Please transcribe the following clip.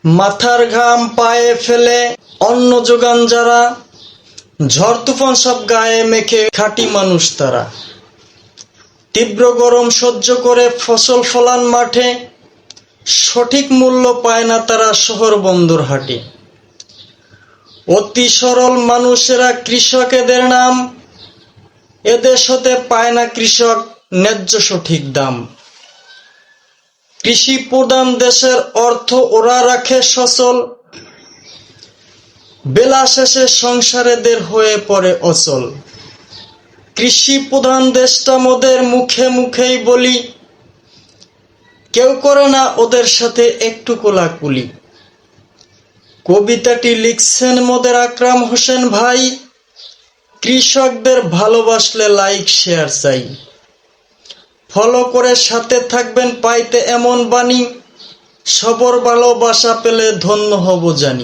মাথার ঘাম পায়ে ফেলে অন্ন যোগান যারা, ঝড় তুফান সব গায়ে মেখে খাঁটি মানুষ তারা। তীব্র গরম সহ্য করে ফসল ফলান মাঠে, সঠিক মূল্য পায় না তারা শহর বন্দর হাটে। অতি সরল মানুষেরা কৃষক এদের নাম, এদেশ হতে পায় না কৃষক ন্যায্য সঠিক দাম। কৃষি প্রধান দেশের অর্থ ওরা রাখে সচল, বেলা শেষে সংসার এদের হয়ে পড়ে অচল। কৃষি প্রধান দেশটা মোদের মুখে মুখেই বলি, কেউ করে না ওদের সাথে একটু কোলাকুলি। কবিতাটি লিখছেন মোদের আকরাম হোসেন ভাই, কৃষকদের ভালোবাসলে লাইক শেয়ার চাই। ফলো করে সাথে থাকবেন পাইতে এমন বাণী, সবর ভালোবাসা পেলে ধন্য হব জানি।